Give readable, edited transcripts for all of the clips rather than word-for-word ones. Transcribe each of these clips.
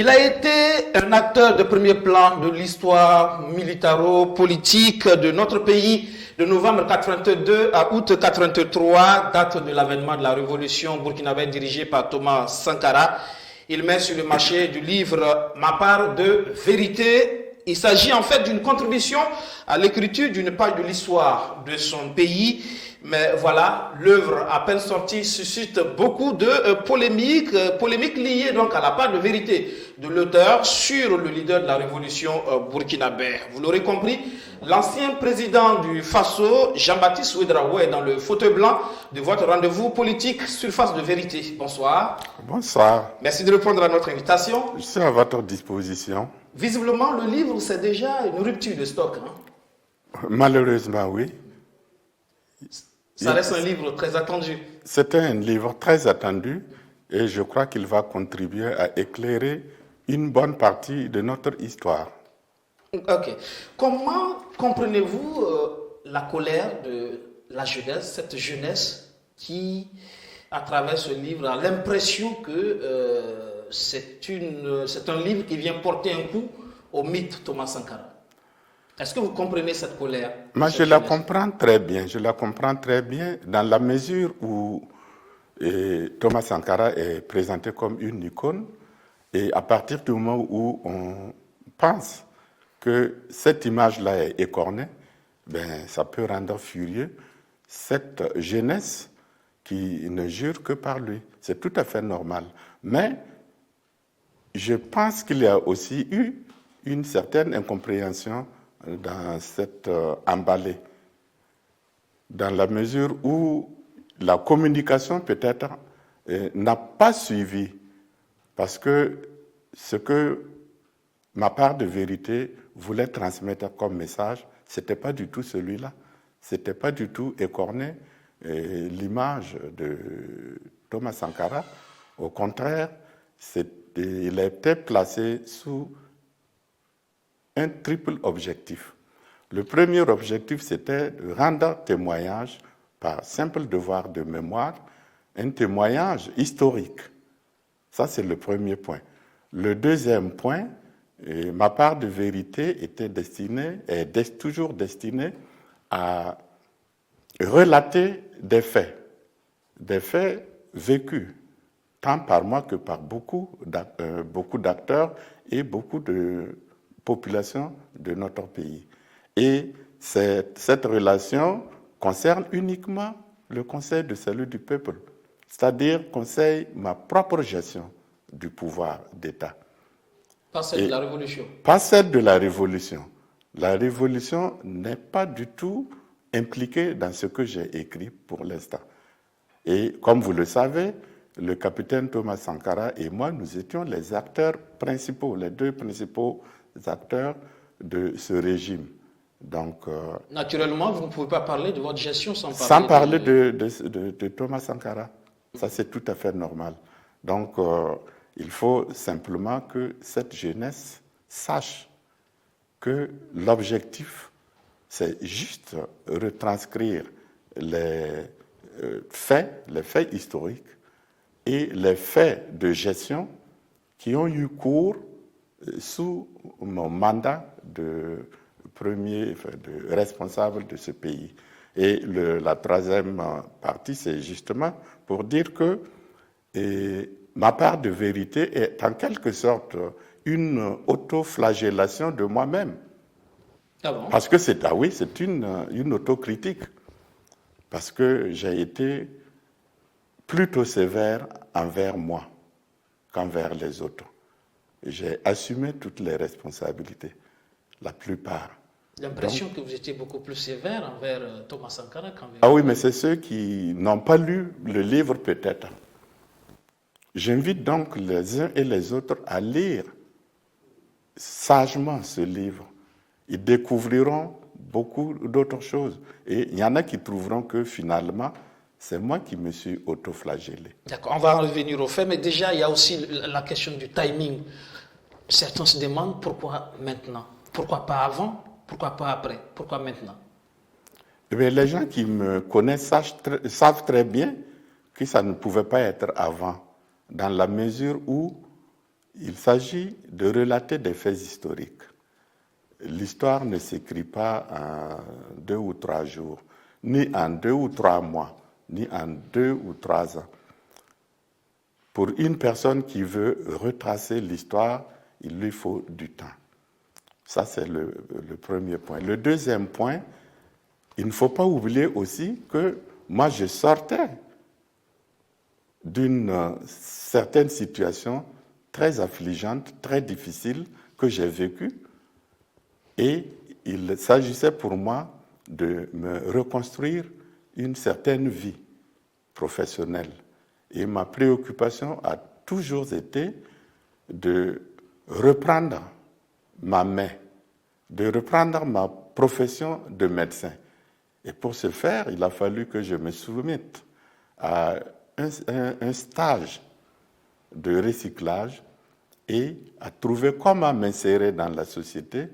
Il a été un acteur de premier plan de l'histoire militaro-politique de notre pays de novembre 82 à août 83, date de l'avènement de la révolution burkinabé dirigée par Thomas Sankara. Il met sur le marché du livre Ma part de vérité. Il s'agit en fait d'une contribution à l'écriture d'une page de l'histoire de son pays. Mais voilà, l'œuvre à peine sortie suscite beaucoup de polémiques liées donc à la part de vérité de l'auteur sur le leader de la révolution burkinabé. Vous l'aurez compris, l'ancien président du Faso, Jean-Baptiste Ouédraogo, est dans le fauteuil blanc de votre rendez-vous politique Surface de vérité. Bonsoir. Bonsoir. Merci de répondre à notre invitation. Je suis à votre disposition. Visiblement, le livre, c'est déjà une rupture de stock. Malheureusement, oui. Ça reste un livre très attendu. C'est un livre très attendu et je crois qu'il va contribuer à éclairer une bonne partie de notre histoire. Ok. Comment comprenez-vous la colère de la jeunesse, cette jeunesse qui, à travers ce livre, a l'impression que c'est un livre qui vient porter un coup au mythe Thomas Sankara? Est-ce que vous comprenez cette colère? Moi, je la comprends très bien. Je la comprends très bien dans la mesure où Thomas Sankara est présenté comme une icône. Et à partir du moment où on pense que cette image-là est écornée, ben, ça peut rendre furieux cette jeunesse qui ne jure que par lui. C'est tout à fait normal. Mais je pense qu'il y a aussi eu une certaine incompréhension dans cette emballée, dans la mesure où la communication peut-être n'a pas suivi, parce que ce que ma part de vérité voulait transmettre comme message, ce n'était pas du tout celui-là, ce n'était pas du tout écorné l'image de Thomas Sankara. Au contraire, il était placé sous un triple objectif. Le premier objectif, c'était de rendre témoignage par simple devoir de mémoire, un témoignage historique. Ça, c'est le premier point. Le deuxième point, ma part de vérité est toujours destinée à relater des faits vécus, tant par moi que par beaucoup d'acteurs et beaucoup de population de notre pays. Et cette relation concerne uniquement le conseil de salut du peuple, c'est-à-dire conseille ma propre gestion du pouvoir d'État. Pas celle de la Révolution. Pas celle de la Révolution. La Révolution n'est pas du tout impliquée dans ce que j'ai écrit pour l'instant. Et comme vous le savez, le capitaine Thomas Sankara et moi, nous étions les acteurs principaux, les deux principaux acteurs de ce régime. Donc, naturellement, vous ne pouvez pas parler de votre gestion sans parler de Thomas Sankara. Ça, c'est tout à fait normal. Donc, il faut simplement que cette jeunesse sache que l'objectif, c'est juste retranscrire les faits historiques et les faits de gestion qui ont eu cours sous mon mandat de responsable de ce pays. Et la troisième partie, c'est justement pour dire que ma part de vérité est en quelque sorte une autoflagellation de moi-même. Ah bon? Parce que c'est une autocritique. Parce que j'ai été plutôt sévère envers moi qu'envers les autres. J'ai assumé toutes les responsabilités, la plupart. J'ai l'impression que vous étiez beaucoup plus sévère envers Thomas Sankara qu'envers... Ah oui, mais c'est ceux qui n'ont pas lu le livre peut-être. J'invite donc les uns et les autres à lire sagement ce livre. Ils découvriront beaucoup d'autres choses. Et il y en a qui trouveront que finalement, c'est moi qui me suis autoflagellé. D'accord, on va en revenir au fait, mais déjà, il y a aussi la question du timing. Certains se demandent pourquoi maintenant? Pourquoi pas avant? Pourquoi pas après? Pourquoi maintenant? Eh bien, les gens qui me connaissent savent très bien que ça ne pouvait pas être avant, dans la mesure où Il s'agit de relater des faits historiques. L'histoire ne s'écrit pas en 2 ou 3 jours, ni en 2 ou 3 mois, ni en 2 ou 3 ans. Pour une personne qui veut retracer l'histoire, il lui faut du temps. Ça, c'est le premier point. Le deuxième point, il ne faut pas oublier aussi que moi, je sortais d'une certaine situation très affligeante, très difficile que j'ai vécue. Et il s'agissait pour moi de me reconstruire une certaine vie professionnelle. Et ma préoccupation a toujours été de reprendre ma main, de reprendre ma profession de médecin. Et pour ce faire, il a fallu que je me soumette à un stage de recyclage et à trouver comment m'insérer dans la société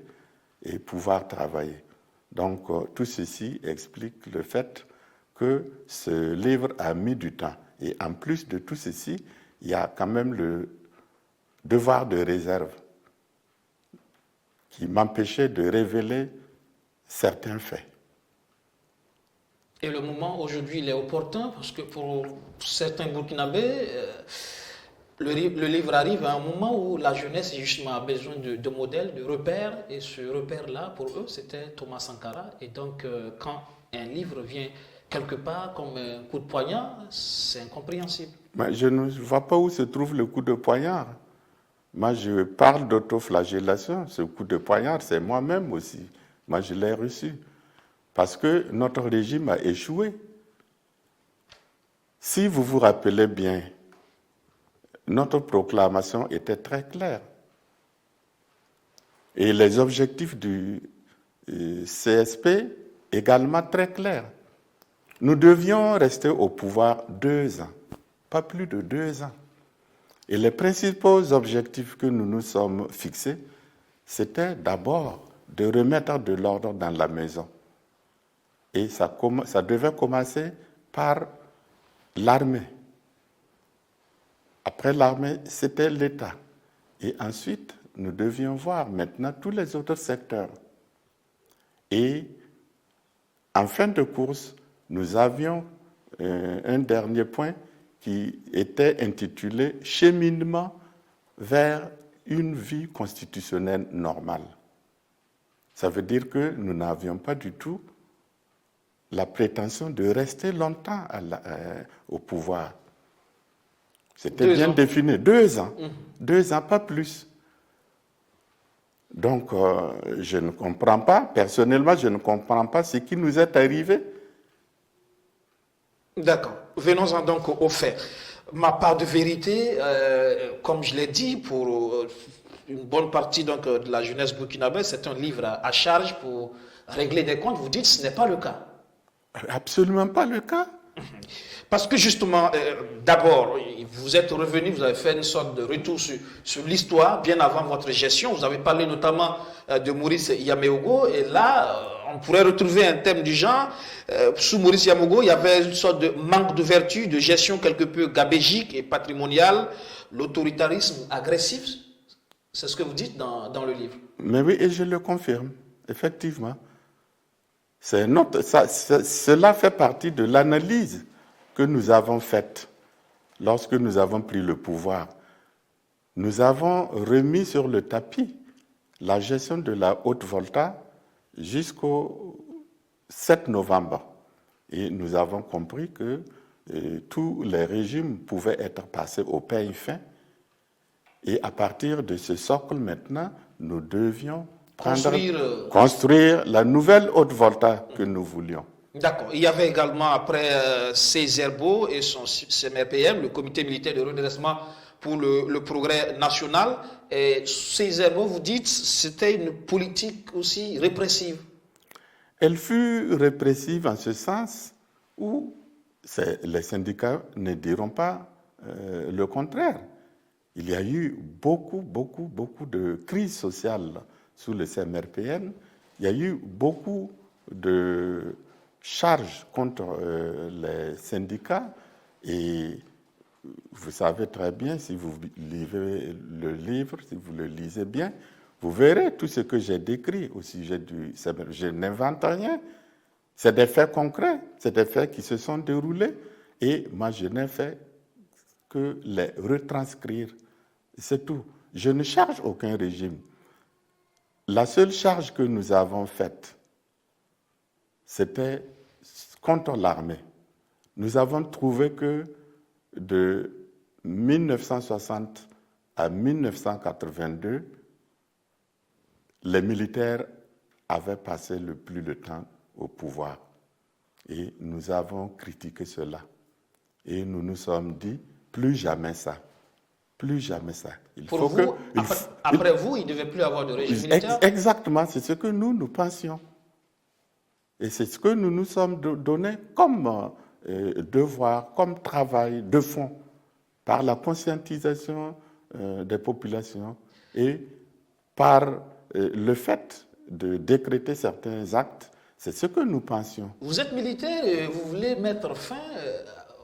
et pouvoir travailler. Donc, tout ceci explique le fait que ce livre a mis du temps. Et en plus de tout ceci, il y a quand même le devoir de réserve qui m'empêchait de révéler certains faits. Et le moment aujourd'hui, il est opportun parce que pour certains Burkinabés, le livre arrive à un moment où la jeunesse justement a besoin de modèles, de repères. Et ce repère-là, pour eux, c'était Thomas Sankara. Et donc, quand un livre vient quelque part comme un coup de poignard, c'est incompréhensible. Mais je ne vois pas où se trouve le coup de poignard. Moi, je parle d'autoflagellation. Ce coup de poignard, c'est moi-même aussi. Moi, je l'ai reçu. Parce que notre régime a échoué. Si vous vous rappelez bien, notre proclamation était très claire. Et les objectifs du CSP également très clairs. Nous devions rester au pouvoir 2 ans, pas plus de 2 ans. Et les principaux objectifs que nous nous sommes fixés, c'était d'abord de remettre de l'ordre dans la maison. Et ça devait commencer par l'armée. Après l'armée, c'était l'État. Et ensuite, nous devions voir maintenant tous les autres secteurs. Et en fin de course, nous avions un dernier point qui était intitulé « Cheminement vers une vie constitutionnelle normale ». Ça veut dire que nous n'avions pas du tout la prétention de rester longtemps au pouvoir. C'était bien défini, 2 ans. 2 ans, pas plus. Donc, je ne comprends pas, personnellement, je ne comprends pas ce qui nous est arrivé. D'accord. Venons-en donc aux faits. Ma part de vérité, comme je l'ai dit, pour une bonne partie donc, de la jeunesse burkinabé, c'est un livre à charge pour régler des comptes. Vous dites que ce n'est pas le cas. Absolument pas le cas. Parce que justement, d'abord, vous êtes revenu, vous avez fait une sorte de retour sur l'histoire, bien avant votre gestion. Vous avez parlé notamment de Maurice Yameogo, et là, on pourrait retrouver un thème du genre. Sous Maurice Yameogo, il y avait une sorte de manque de vertu, de gestion quelque peu gabégique et patrimoniale, l'autoritarisme agressif. C'est ce que vous dites dans le livre. Mais oui, et je le confirme, effectivement. Cela fait partie de l'analyse que nous avons faite lorsque nous avons pris le pouvoir. Nous avons remis sur le tapis la gestion de la Haute-Volta jusqu'au 7 novembre. Et nous avons compris que tous les régimes pouvaient être passés au peigne fin. Et à partir de ce socle maintenant, nous devions construire la nouvelle Haute-Volta que nous voulions. D'accord. Il y avait également, après CESERBO et son CMRPM, le Comité militaire de redressement pour le progrès national. Et CESERBO, vous dites, c'était une politique aussi répressive. Elle fut répressive en ce sens où les syndicats ne diront pas le contraire. Il y a eu beaucoup de crises sociales sous le CMRPN. Il y a eu beaucoup de charges contre les syndicats et vous savez très bien, si vous lisez le livre, si vous le lisez bien, vous verrez tout ce que j'ai décrit au sujet du CEMER. Je n'invente rien. C'est des faits concrets, c'est des faits qui se sont déroulés. Et moi, je n'ai fait que les retranscrire. C'est tout. Je ne charge aucun régime. La seule charge que nous avons faite, c'était contre l'armée. Nous avons trouvé que de 1960 à 1982, les militaires avaient passé le plus de temps au pouvoir. Et nous avons critiqué cela. Et nous nous sommes dit, plus jamais ça. Plus jamais ça. Pour vous, après vous, il ne devait plus avoir de régime militaire? Exactement, c'est ce que nous pensions. Et c'est ce que nous nous sommes donnés comme devoir, comme travail de fond, par la conscientisation des populations et par le fait de décréter certains actes. C'est ce que nous pensions. Vous êtes militaire et vous voulez mettre fin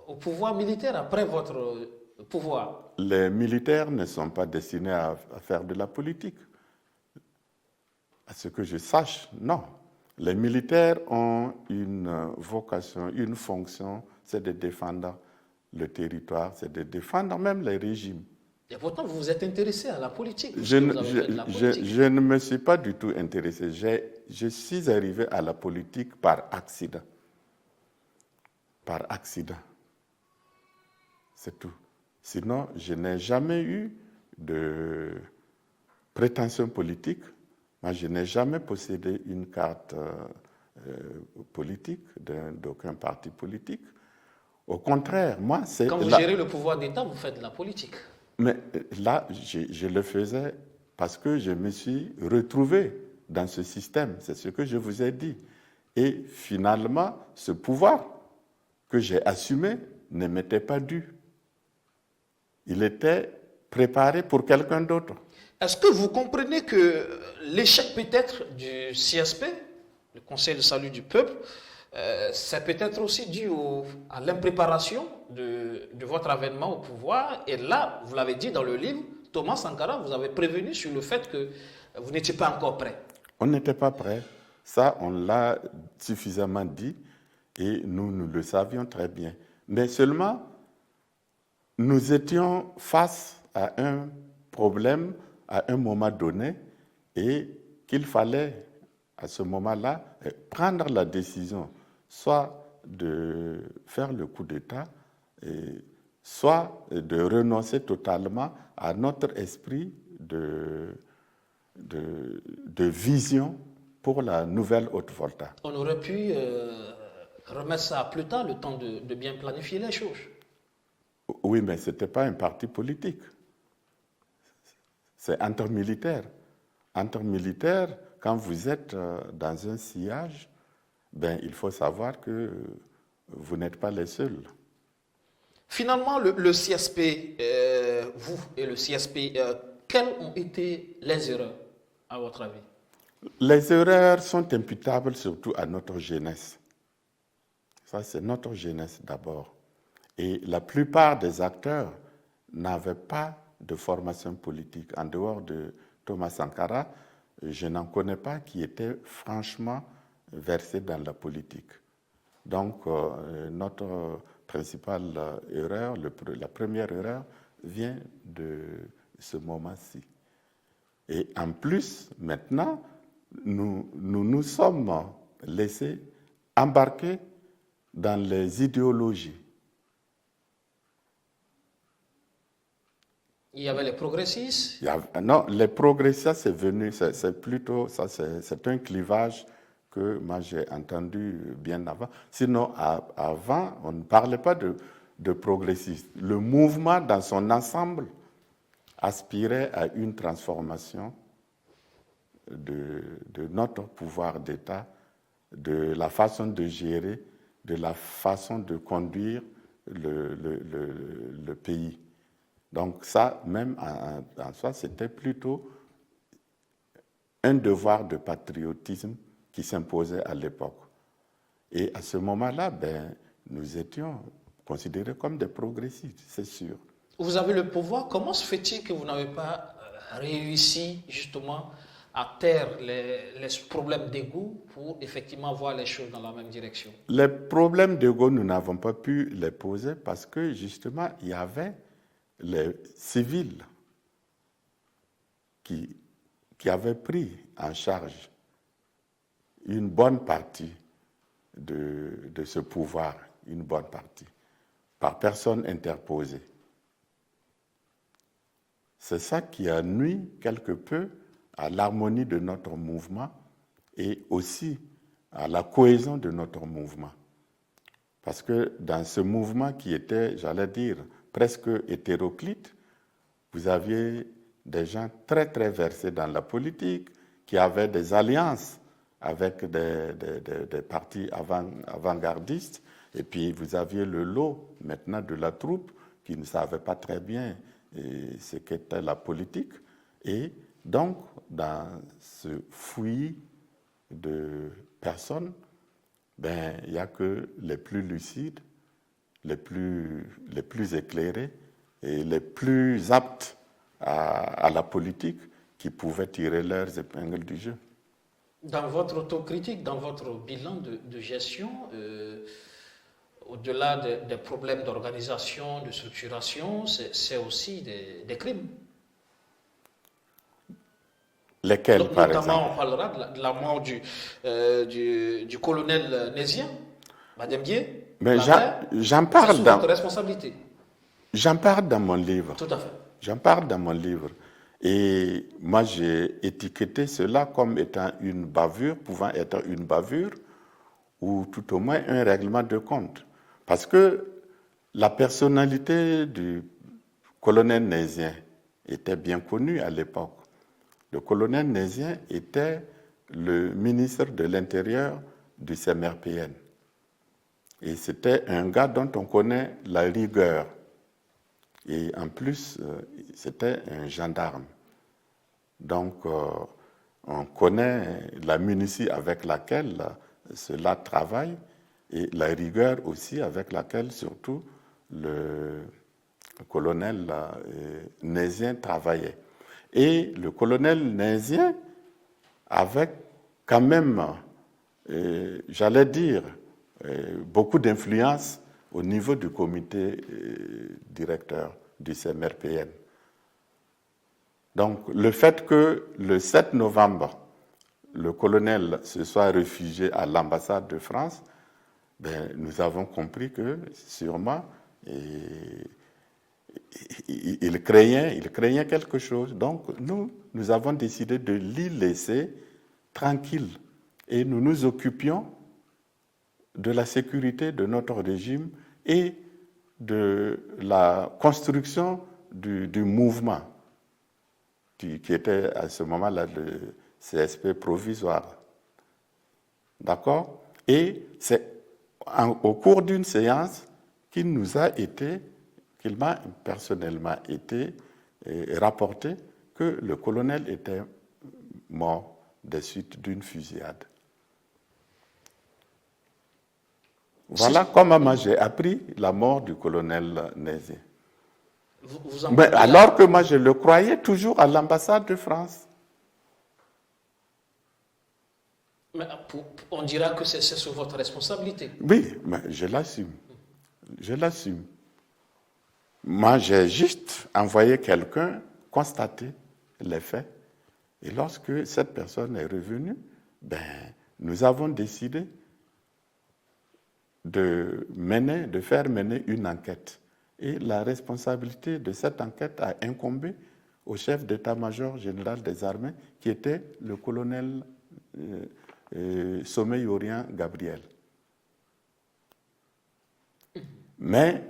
au pouvoir militaire après votre pouvoir? Les militaires ne sont pas destinés à faire de la politique. À ce que je sache, non. Les militaires ont une vocation, une fonction, c'est de défendre le territoire, c'est de défendre même les régimes. Et pourtant, vous vous êtes intéressé à la politique. Je ne me suis pas du tout intéressé. Je suis arrivé à la politique par accident. Par accident. C'est tout. Sinon, je n'ai jamais eu de prétention politique. Moi, je n'ai jamais possédé une carte politique d'aucun parti politique. Au contraire, moi, c'est... Quand vous gérez le pouvoir d'État, vous faites de la politique. Mais là, je le faisais parce que je me suis retrouvé dans ce système. C'est ce que je vous ai dit. Et finalement, ce pouvoir que j'ai assumé ne m'était pas dû. Il était préparé pour quelqu'un d'autre. Est-ce que vous comprenez que l'échec peut-être du CSP, le Conseil de salut du peuple, c'est peut-être aussi dû à l'impréparation de votre avènement au pouvoir? Et là, vous l'avez dit dans le livre, Thomas Sankara, vous avez prévenu sur le fait que vous n'étiez pas encore prêt. On n'était pas prêt. Ça, on l'a suffisamment dit et nous le savions très bien. Mais seulement, nous étions face à un problème à un moment donné et qu'il fallait, à ce moment-là, prendre la décision soit de faire le coup d'État, soit de renoncer totalement à notre esprit de vision pour la nouvelle Haute-Volta. On aurait pu remettre ça à plus tard, le temps de bien planifier les choses. Oui, mais ce n'était pas un parti politique. C'est intermilitaire. Intermilitaire, quand vous êtes dans un sillage, ben, il faut savoir que vous n'êtes pas les seuls. Finalement, le CSP, vous et le CSP, quelles ont été les erreurs, à votre avis? Les erreurs sont imputables surtout à notre jeunesse. Ça, c'est notre jeunesse d'abord. Et la plupart des acteurs n'avaient pas de formation politique. En dehors de Thomas Sankara, je n'en connais pas qui était franchement versé dans la politique. Donc, notre principale erreur, la première erreur, vient de ce moment-ci. Et en plus, maintenant, nous sommes laissés embarquer dans les idéologies. Il y avait les progressistes. Non, les progressistes, c'est venu, c'est plutôt, ça, c'est un clivage que moi j'ai entendu bien avant. Sinon, avant, on ne parlait pas de progressistes. Le mouvement dans son ensemble aspirait à une transformation de notre pouvoir d'État, de la façon de gérer, de la façon de conduire le pays. Donc ça, même en soi, c'était plutôt un devoir de patriotisme qui s'imposait à l'époque. Et à ce moment-là, ben, nous étions considérés comme des progressistes, c'est sûr. Vous avez le pouvoir, comment se fait-il que vous n'avez pas réussi justement à taire les problèmes d'ego pour effectivement voir les choses dans la même direction? Les problèmes d'ego, nous n'avons pas pu les poser parce que justement, il y avait les civils qui avaient pris en charge une bonne partie de ce pouvoir, une bonne partie, par personne interposée. C'est ça qui a nui quelque peu à l'harmonie de notre mouvement et aussi à la cohésion de notre mouvement. Parce que dans ce mouvement qui était, j'allais dire, presque hétéroclite, vous aviez des gens très très versés dans la politique, qui avaient des alliances avec des partis avant-gardistes, et puis vous aviez le lot maintenant de la troupe qui ne savait pas très bien ce qu'était la politique. Et donc, dans ce fouillis de personnes, il n'y a que les plus lucides, les plus éclairés et les plus aptes à la politique qui pouvaient tirer leurs épingles du jeu. Dans votre autocritique, dans votre bilan de gestion, au-delà des problèmes d'organisation, de structuration, c'est aussi des crimes. Lesquels, Donc, par notamment, exemple? on parlera de la mort du colonel Nézien, Madame Guier. Mais j'en parle c'est sous votre responsabilité. J'en parle dans mon livre. Tout à fait. J'en parle dans mon livre. Et moi, j'ai étiqueté cela comme étant une bavure, pouvant être une bavure, ou tout au moins un règlement de compte. Parce que la personnalité du colonel Nézien était bien connue à l'époque. Le colonel Nézien était le ministre de l'Intérieur du CMRPN. Et c'était un gars dont on connaît la rigueur. Et en plus, c'était un gendarme. Donc, on connaît la minutie avec laquelle cela travaille et la rigueur aussi avec laquelle, surtout, le colonel Nézien travaillait. Et le colonel Nézien avait quand même, j'allais dire, beaucoup d'influence au niveau du comité directeur du CMRPN. Donc, le fait que le 7 novembre, le colonel se soit réfugié à l'ambassade de France, nous avons compris que, sûrement, il craignait quelque chose. Donc, nous avons décidé de l'y laisser tranquille. Et nous nous occupions de la sécurité de notre régime et de la construction du mouvement qui était à ce moment-là le CSP provisoire. D'accord? Et c'est au cours d'une séance qu'il m'a personnellement été rapporté que le colonel était mort des suites d'une fusillade. Voilà comment moi j'ai appris la mort du colonel Nézien. Alors que moi je le croyais toujours à l'ambassade de France. Mais on dira que c'est sous votre responsabilité. Oui, mais je l'assume. Je l'assume. Moi j'ai juste envoyé quelqu'un constater les faits. Et lorsque cette personne est revenue, nous avons décidé de faire mener une enquête. Et la responsabilité de cette enquête a incombé au chef d'état-major général des armées, qui était le colonel Sommeil-Orient Gabriel. Mais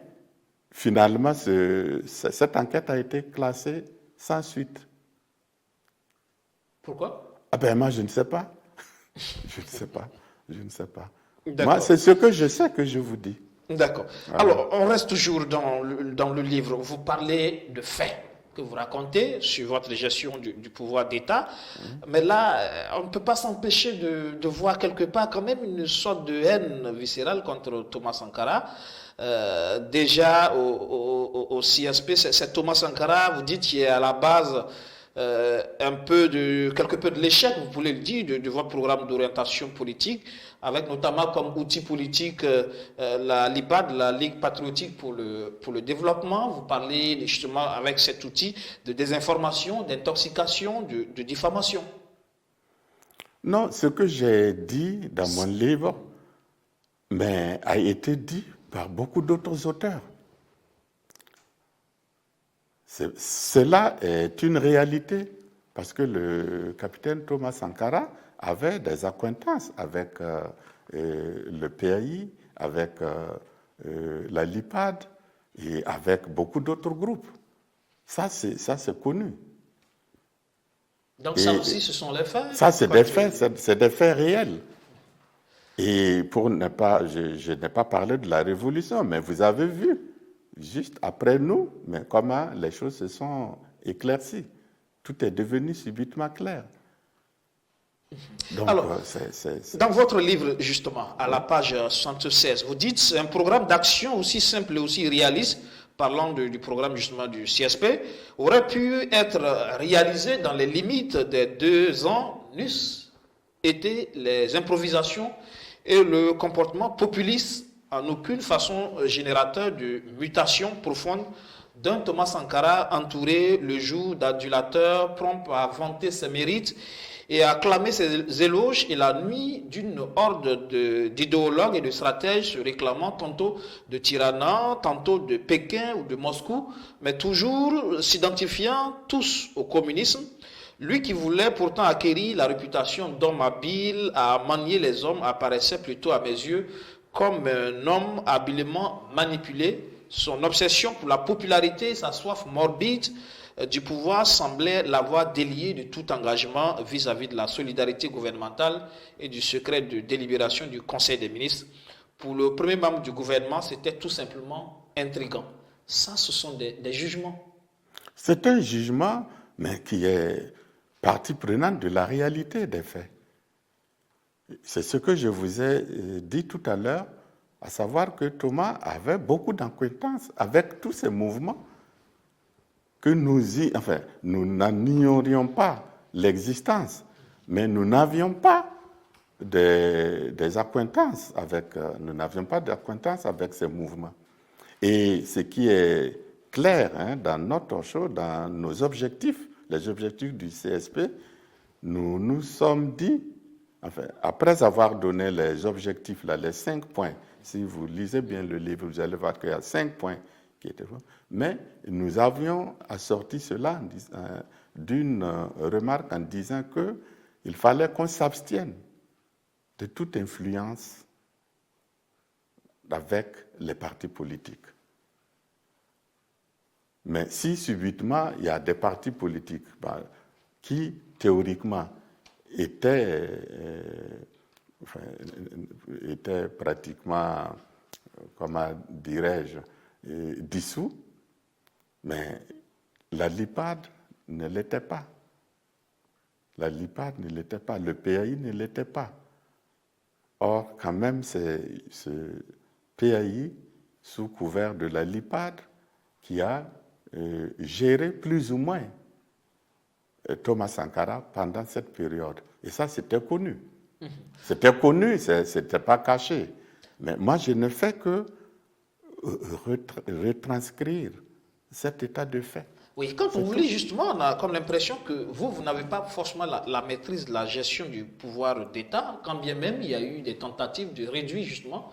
finalement, cette enquête a été classée sans suite. Pourquoi? Moi, je ne sais pas. Je ne sais pas. Moi, c'est ce que je sais que je vous dis. D'accord. Alors, on reste toujours dans le livre. Vous parlez de faits que vous racontez sur votre gestion du pouvoir d'État. Mais là, on ne peut pas s'empêcher de voir quelque part quand même une sorte de haine viscérale contre Thomas Sankara. déjà au CSP. C'est Thomas Sankara, vous dites, qui est à la base quelque peu de l'échec, vous pouvez le dire, de votre programme d'orientation politique, avec notamment comme outil politique la LIPAD, la Ligue patriotique pour le développement. Vous parlez justement avec cet outil de désinformation, d'intoxication, de diffamation. Non, ce que j'ai dit dans mon livre, mais a été dit par beaucoup d'autres auteurs. Cela est une réalité, parce que le capitaine Thomas Sankara avait des acquaintances avec le PAI, avec la LIPAD et avec beaucoup d'autres groupes. Ça, c'est connu. Donc ça aussi, ce sont les faits. Ça, c'est des faits réels. Et pour ne pas, je n'ai pas parlé de la révolution, mais vous avez vu, juste après nous, mais comment les choses se sont éclaircies. Tout est devenu subitement clair. Donc, alors, dans votre livre, justement, à la page 76, vous dites c'est un programme d'action aussi simple et aussi réaliste, parlant du programme justement du CSP, aurait pu être réalisé dans les limites des 2 ans n'eussent été les improvisations et le comportement populiste en aucune façon générateur de mutation profonde d'un Thomas Sankara entouré le jour d'adulateurs prompts à vanter ses mérites et à acclamer ses éloges, et la nuit d'une horde d'idéologues et de stratèges se réclamant tantôt de Tirana, tantôt de Pékin ou de Moscou, mais toujours s'identifiant tous au communisme. Lui qui voulait pourtant acquérir la réputation d'homme habile à manier les hommes apparaissait plutôt à mes yeux comme un homme habilement manipulé. Son obsession pour la popularité, sa soif morbide du pouvoir semblait l'avoir délié de tout engagement vis-à-vis de la solidarité gouvernementale et du secret de délibération du Conseil des ministres. Pour le premier membre du gouvernement, c'était tout simplement intriguant. Ça, ce sont des jugements. C'est un jugement, mais qui est partie prenante de la réalité des faits. C'est ce que je vous ai dit tout à l'heure, à savoir que Thomas avait beaucoup d'acquaintances avec tous ces mouvements, que nous n'en ignorions pas l'existence, mais nous n'avions pas des acquaintances nous n'avions pas d'acquaintance avec ces mouvements. Et ce qui est clair dans notre show, dans nos objectifs, les objectifs du CSP, nous nous sommes dit, après avoir donné les objectifs, les 5 points, si vous lisez bien le livre, vous allez voir qu'il y a 5 points qui étaient bons, mais nous avions assorti cela d'une remarque en disant qu'il fallait qu'on s'abstienne de toute influence avec les partis politiques. Mais si subitement il y a des partis politiques qui théoriquement étaient pratiquement, comment dirais-je, dissous, mais la LIPAD ne l'était pas. La LIPAD ne l'était pas, le PAI ne l'était pas. Or, quand même, c'est ce PAI, sous couvert de la LIPAD, qui a géré plus ou moins Thomas Sankara pendant cette période. Et ça, c'était connu. C'était connu, c'était pas caché. Mais moi, je ne fais que retranscrire cet état de fait. Oui, quand vous voulez, justement, on a comme l'impression que vous n'avez pas forcément la maîtrise de la gestion du pouvoir d'État, quand bien même il y a eu des tentatives de réduire justement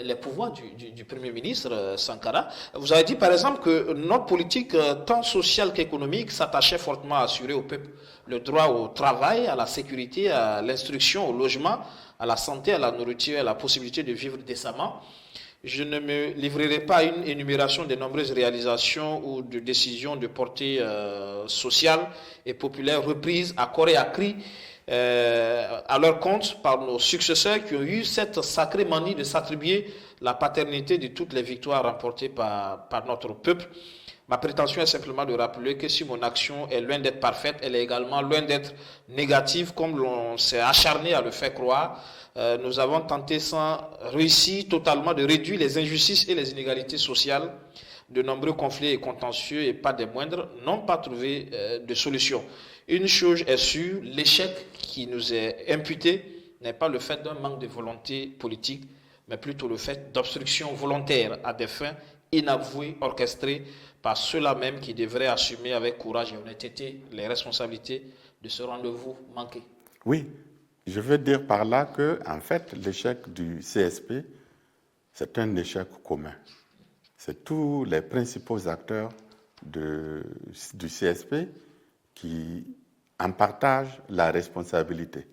les pouvoirs du Premier ministre Sankara. Vous avez dit par exemple que notre politique, tant sociale qu'économique, s'attachait fortement à assurer au peuple le droit au travail, à la sécurité, à l'instruction, au logement, à la santé, à la nourriture, à la possibilité de vivre décemment. Je ne me livrerai pas à une énumération des nombreuses réalisations ou de décisions de portée sociale et populaire reprises à corps et à cri à leur compte par nos successeurs qui ont eu cette sacrée manie de s'attribuer la paternité de toutes les victoires remportées par notre peuple. Ma prétention est simplement de rappeler que si mon action est loin d'être parfaite, elle est également loin d'être négative, comme l'on s'est acharné à le faire croire. Nous avons tenté sans réussir totalement de réduire les injustices et les inégalités sociales. De nombreux conflits et contentieux, et pas des moindres, n'ont pas trouvé de solution. Une chose est sûre, l'échec qui nous est imputé n'est pas le fait d'un manque de volonté politique, mais plutôt le fait d'obstruction volontaire à des fins inavouées, orchestrées par ceux-là même qui devraient assumer avec courage et honnêteté les responsabilités de ce rendez-vous manqué. Oui, je veux dire par là que, en fait, l'échec du CSP, c'est un échec commun. C'est tous les principaux acteurs du CSP qui en partagent la responsabilité.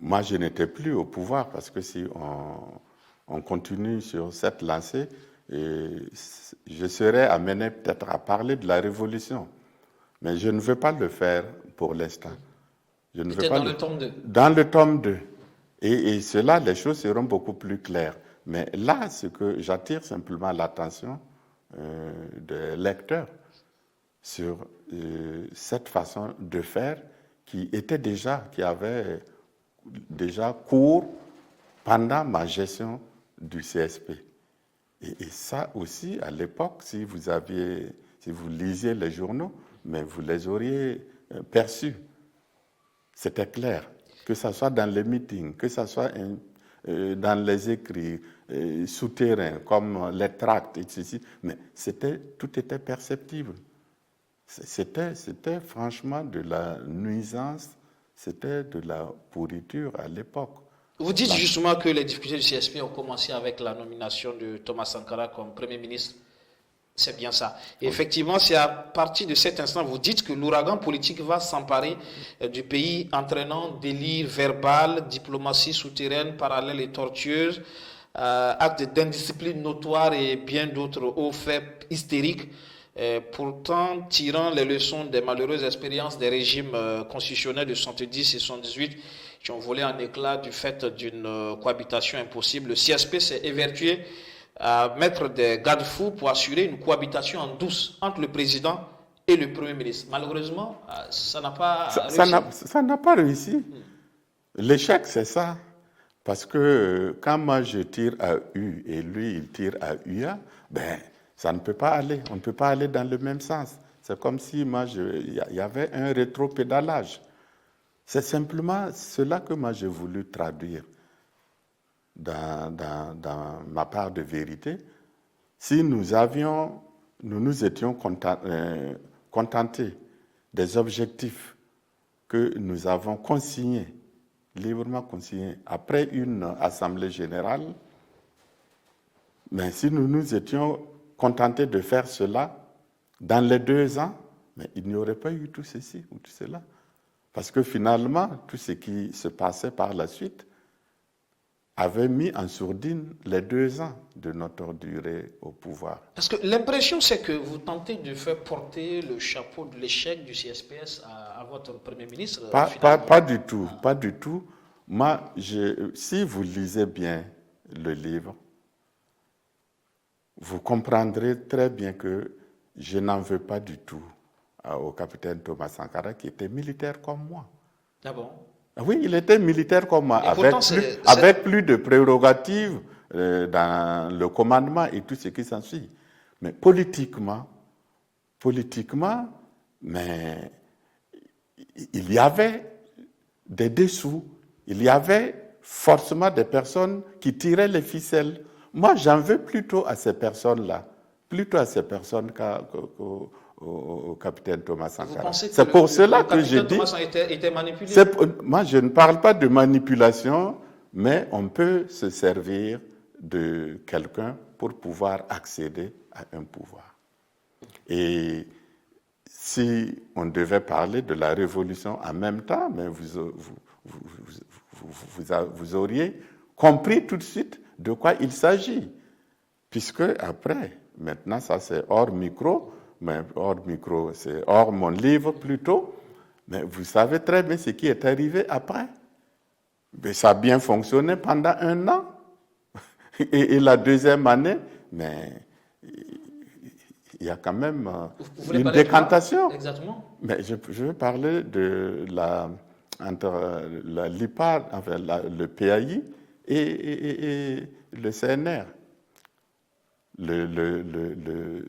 Moi, je n'étais plus au pouvoir parce que si on continue sur cette lancée, je serais amené peut-être à parler de la révolution. Mais je ne veux pas le faire pour l'instant. Peut-être dans le tome 2. Dans le tome 2. Et cela, les choses seront beaucoup plus claires. Mais là, ce que j'attire simplement l'attention des lecteurs sur cette façon de faire qui avait déjà cours pendant ma gestion du CSP. Et ça aussi, à l'époque, si vous lisiez les journaux, mais vous les auriez perçus. C'était clair, que ce soit dans les meetings, que ce soit dans les écrits souterrains, comme les tracts, etc. Mais tout était perceptible. C'était franchement de la nuisance, c'était de la pourriture à l'époque. Vous dites justement que les difficultés du CSP ont commencé avec la nomination de Thomas Sankara comme Premier ministre. C'est bien ça. Et effectivement, c'est à partir de cet instant, vous dites que l'ouragan politique va s'emparer du pays, entraînant délire verbal, diplomatie souterraine, parallèle et tortueuse, actes d'indiscipline notoire et bien d'autres hauts faits hystériques. Pourtant, tirant les leçons des malheureuses expériences des régimes constitutionnels de 70 et 78 qui ont volé en éclats du fait d'une cohabitation impossible, le CSP s'est évertué à mettre des garde-fous pour assurer une cohabitation en douce entre le président et le Premier ministre. Malheureusement, ça n'a pas réussi. Ça n'a pas réussi. L'échec, c'est ça. Parce que quand moi je tire à U et lui il tire à UA, ça ne peut pas aller. On ne peut pas aller dans le même sens. C'est comme si il y avait un rétropédalage. C'est simplement cela que moi j'ai voulu traduire dans ma part de vérité. Si nous nous étions contentés des objectifs que nous avons librement consignés après une assemblée générale, mais si nous nous étions contentés de faire cela dans les 2 ans, mais il n'y aurait pas eu tout ceci ou tout cela. Parce que finalement, tout ce qui se passait par la suite avait mis en sourdine les 2 ans de notre durée au pouvoir. Parce que l'impression, c'est que vous tentez de faire porter le chapeau de l'échec du CSPS à votre Premier ministre. Pas du tout, pas du tout. Moi, si vous lisez bien le livre, vous comprendrez très bien que je n'en veux pas du tout au capitaine Thomas Sankara, qui était militaire comme moi. Ah bon? Oui, il était militaire comme moi, avec plus de prérogatives dans le commandement et tout ce qui s'ensuit. Mais politiquement, mais il y avait des dessous, il y avait forcément des personnes qui tiraient les ficelles. Moi, j'en veux plutôt à ces personnes-là, qu'au capitaine Thomas Sankara. C'est pour cela que je dis... Thomas était manipulé. Moi, je ne parle pas de manipulation, mais on peut se servir de quelqu'un pour pouvoir accéder à un pouvoir. Et si on devait parler de la révolution en même temps, mais vous auriez compris tout de suite de quoi il s'agit. Puisque après, maintenant ça c'est hors micro, c'est hors mon livre plutôt, mais vous savez très bien ce qui est arrivé après. Mais ça a bien fonctionné pendant 1 an. Et la deuxième année, mais il y a quand même une décantation. Exactement. Mais je veux parler de entre l'IPAD, enfin, le PAI et le CNR. Le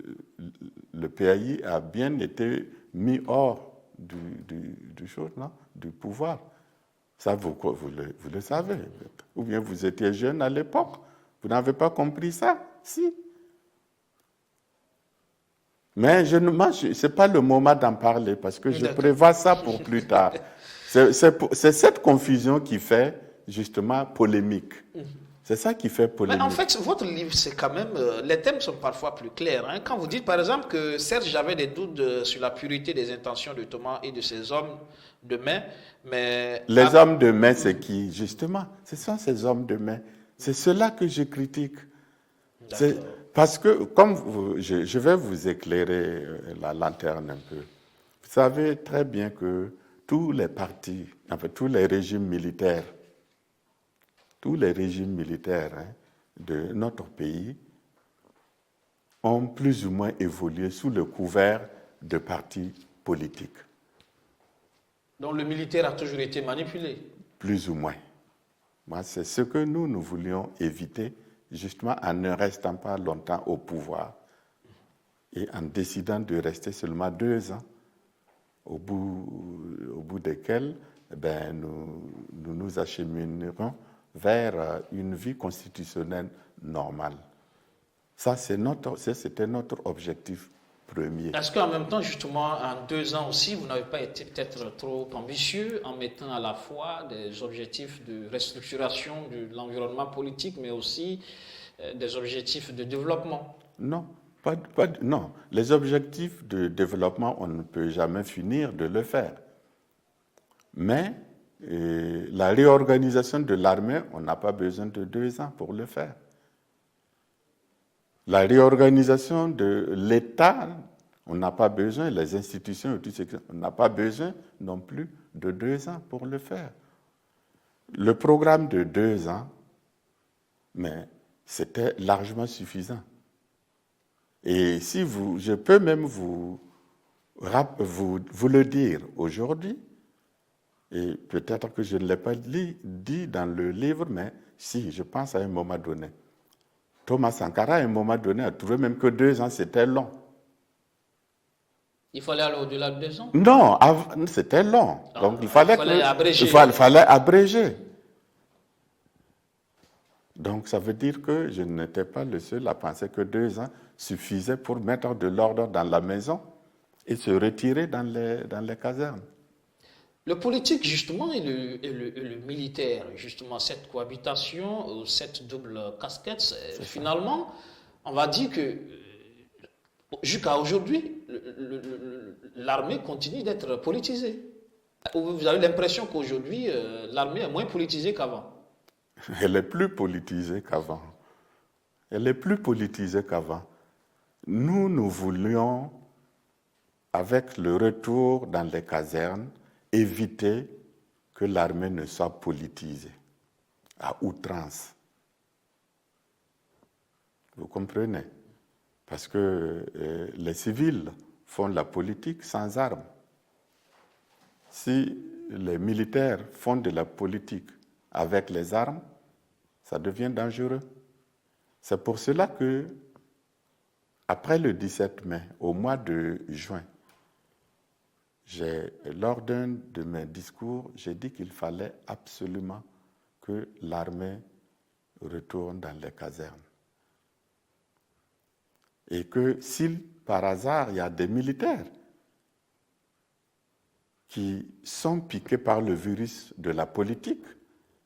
PAI a bien été mis hors du pouvoir. Ça, vous le savez. Ou bien vous étiez jeune à l'époque. Vous n'avez pas compris ça? Si. Mais ce n'est pas le moment d'en parler parce que je prévois ça pour plus tard. C'est cette confusion qui fait justement polémique. C'est ça qui fait polémique. Mais en fait, votre livre, c'est quand même... les thèmes sont parfois plus clairs. Hein. Quand vous dites, par exemple, que certes, j'avais des doutes sur la purité des intentions de Thomas et de ses hommes de main, mais... Les hommes de main, c'est qui, justement? Ce sont ces hommes de main. C'est cela que je critique. Parce que, comme je vais vous éclairer la lanterne un peu, vous savez très bien que tous les partis, enfin tous les régimes militaires de notre pays ont plus ou moins évolué sous le couvert de partis politiques. Donc le militaire a toujours été manipulé? Plus ou moins. Moi, c'est ce que nous voulions éviter, justement en ne restant pas longtemps au pouvoir et en décidant de rester seulement 2 ans, au bout desquels nous acheminerons vers une vie constitutionnelle normale. Ça, c'était notre objectif premier. Est-ce qu'en même temps, justement, en 2 ans aussi, vous n'avez pas été peut-être trop ambitieux en mettant à la fois des objectifs de restructuration de l'environnement politique, mais aussi des objectifs de développement? Non, non. Les objectifs de développement, on ne peut jamais finir de le faire. Mais la réorganisation de l'armée, on n'a pas besoin de 2 ans pour le faire. La réorganisation de l'État, on n'a pas besoin, les institutions, on n'a pas besoin non plus de 2 ans pour le faire. Le programme de 2 ans, mais c'était largement suffisant. Et si je peux même vous le dire aujourd'hui, et peut-être que je ne l'ai pas dit dans le livre, mais si, je pense à un moment donné. Thomas Sankara, à un moment donné, a trouvé même que 2 ans, c'était long. Il fallait aller au-delà de 2 ans? Non, c'était long. Donc il fallait abréger. Donc ça veut dire que je n'étais pas le seul à penser que 2 ans suffisaient pour mettre de l'ordre dans la maison et se retirer dans les casernes. Le politique, justement, et le militaire, justement, cette cohabitation, cette double casquette, finalement, on va dire que jusqu'à aujourd'hui, l'armée continue d'être politisée. Vous avez l'impression qu'aujourd'hui, l'armée est moins politisée qu'avant? Elle est plus politisée qu'avant. Nous voulions, avec le retour dans les casernes, éviter que l'armée ne soit politisée à outrance. Vous comprenez? Parce que les civils font la politique sans armes. Si les militaires font de la politique avec les armes, ça devient dangereux. C'est pour cela que, après le 17 mai, au mois de juin, lors d'un de mes discours, j'ai dit qu'il fallait absolument que l'armée retourne dans les casernes. Et que si par hasard il y a des militaires qui sont piqués par le virus de la politique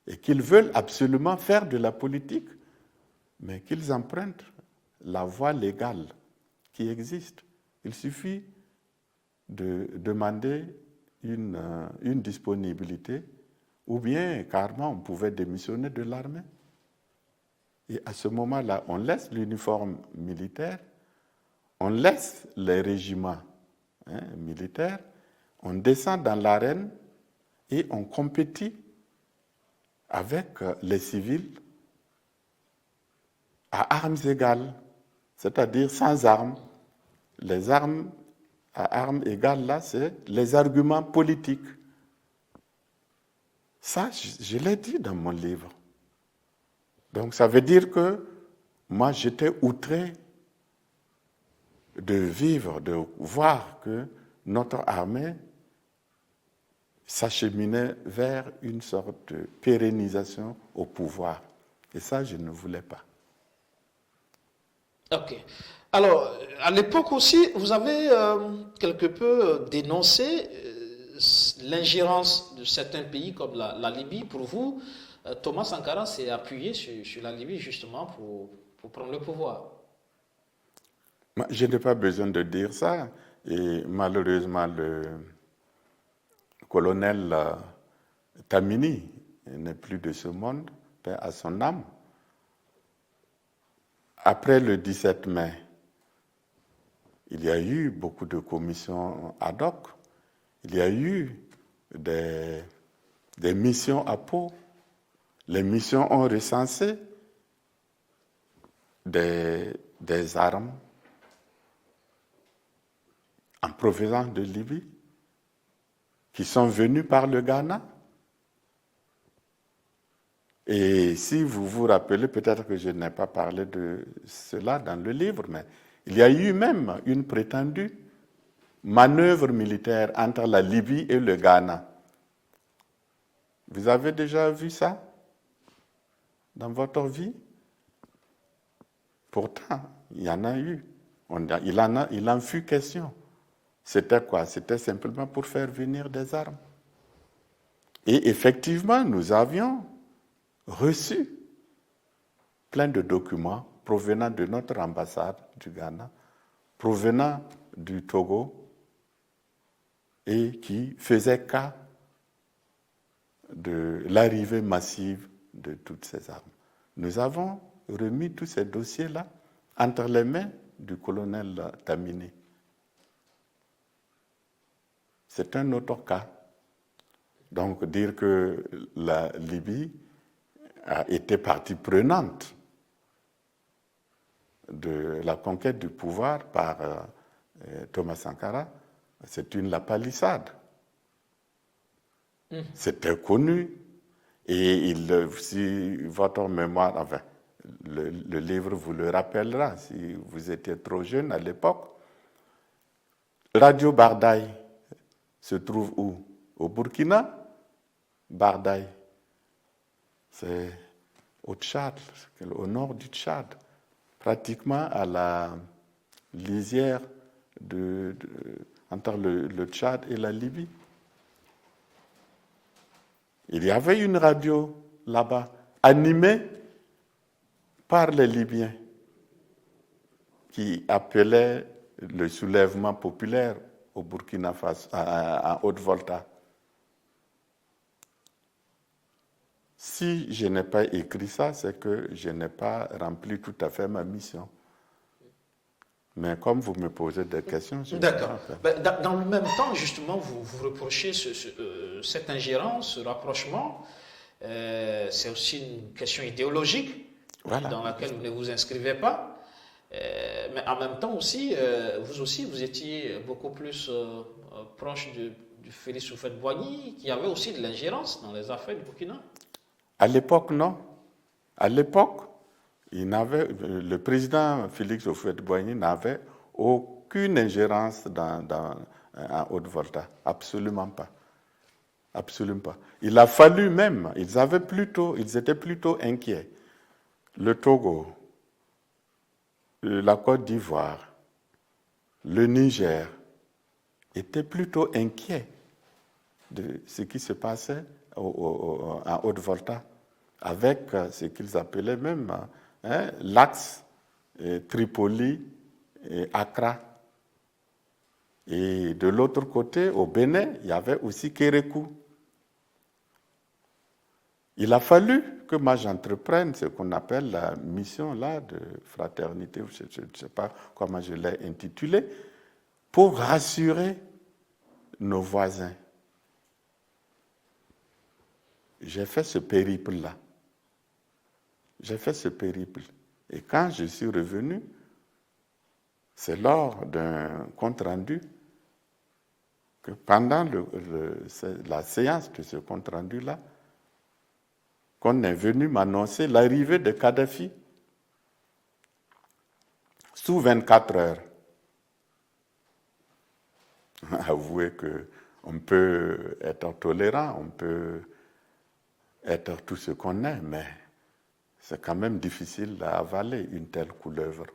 et qu'ils veulent absolument faire de la politique, mais qu'ils empruntent la voie légale qui existe. Il suffit de demander une disponibilité, ou bien carrément on pouvait démissionner de l'armée. Et à ce moment-là, on laisse l'uniforme militaire, on laisse les régiments militaires, on descend dans l'arène et on compétit avec les civils à armes égales, c'est-à-dire sans armes. Les armes à armes égales, là, c'est les arguments politiques. Ça, je l'ai dit dans mon livre. Donc, ça veut dire que moi, j'étais outré de vivre, de voir que notre armée s'acheminait vers une sorte de pérennisation au pouvoir. Et ça, je ne voulais pas. Ok. Alors, à l'époque aussi, vous avez quelque peu dénoncé l'ingérence de certains pays comme la Libye. Pour vous, Thomas Sankara s'est appuyé sur la Libye justement pour prendre le pouvoir. Je n'ai pas besoin de dire ça. Et malheureusement, le colonel Tamini n'est plus de ce monde, paix à son âme. Après le 17 mai, il y a eu beaucoup de commissions ad hoc. Il y a eu des missions à Pau. Les missions ont recensé des armes en provenance de Libye qui sont venues par le Ghana. Et si vous vous rappelez, peut-être que je n'ai pas parlé de cela dans le livre, mais il y a eu même une prétendue manœuvre militaire entre la Libye et le Ghana. Vous avez déjà vu ça dans votre vie? Pourtant, il y en a eu. Il en fut question. C'était quoi? C'était simplement pour faire venir des armes. Et effectivement, nous avions reçu plein de documents provenant de notre ambassade du Ghana, provenant du Togo, et qui faisaient cas de l'arrivée massive de toutes ces armes. Nous avons remis tous ces dossiers-là entre les mains du colonel Tamini. C'est un autre cas. Donc, dire que la Libye a été partie prenante de la conquête du pouvoir par Thomas Sankara, c'est une lapalissade. C'était connu. Et si votre mémoire, enfin, le livre vous le rappellera, si vous étiez trop jeune à l'époque, Radio Bardaï se trouve où? Au Burkina. Bardaï, c'est au Tchad, au nord du Tchad, pratiquement à la lisière entre le Tchad et la Libye. Il y avait une radio là-bas, animée par les Libyens, qui appelait le soulèvement populaire au Burkina Faso, en Haute-Volta. Si je n'ai pas écrit ça, c'est que je n'ai pas rempli tout à fait ma mission. Mais comme vous me posez des questions, je D'accord. Dans le même temps, justement, vous reprochez cette ingérence, ce rapprochement. C'est aussi une question idéologique, voilà, dans laquelle vous ne vous inscrivez pas. Mais en même temps aussi, vous étiez beaucoup plus proche du Félix Houphouët-Boigny, qui avait aussi de l'ingérence dans les affaires du Burkina. À l'époque, non. À l'époque, le président Félix Houphouët-Boigny n'avait aucune ingérence en Haute-Volta. Absolument pas. Absolument pas. Il a fallu même, ils étaient plutôt inquiets. Le Togo, la Côte d'Ivoire, le Niger étaient plutôt inquiets de ce qui se passait en Haute-Volta, avec ce qu'ils appelaient même l'axe Tripoli et Accra. Et de l'autre côté, au Bénin, il y avait aussi Kérékou. Il a fallu que moi j'entreprenne ce qu'on appelle la mission là de fraternité, je ne sais pas comment je l'ai intitulée, pour rassurer nos voisins. J'ai fait ce périple-là. Et quand je suis revenu, c'est lors d'un compte-rendu que pendant la séance de ce compte-rendu-là, qu'on est venu m'annoncer l'arrivée de Kadhafi sous 24 heures. Avouez qu'on peut être tolérant, on peut être tout ce qu'on est, mais c'est quand même difficile à avaler une telle couleuvre.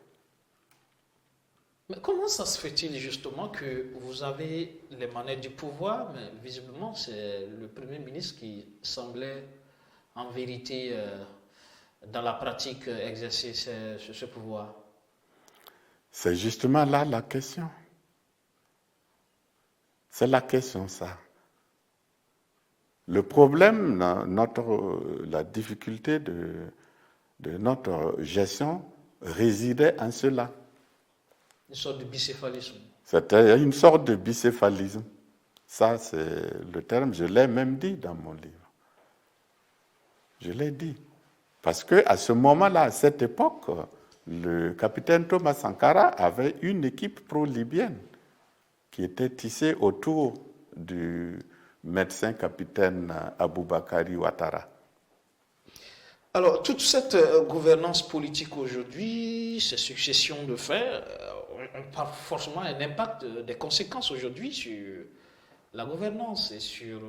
Mais comment ça se fait-il justement que vous avez les manettes du pouvoir, mais visiblement c'est le Premier ministre qui semblait en vérité dans la pratique exercer ce pouvoir? C'est justement là la question. C'est la question, ça. Le problème, la difficulté de notre gestion résidait en cela. Une sorte de bicéphalisme. C'était une sorte de bicéphalisme. Ça, c'est le terme, je l'ai même dit dans mon livre. Je l'ai dit. Parce qu'à ce moment-là, à cette époque, le capitaine Thomas Sankara avait une équipe pro-libyenne qui était tissée autour du médecin capitaine Aboubakari Ouattara. Alors, toute cette gouvernance politique aujourd'hui, ces successions de faits, ont forcément un impact, des conséquences aujourd'hui sur la gouvernance et sur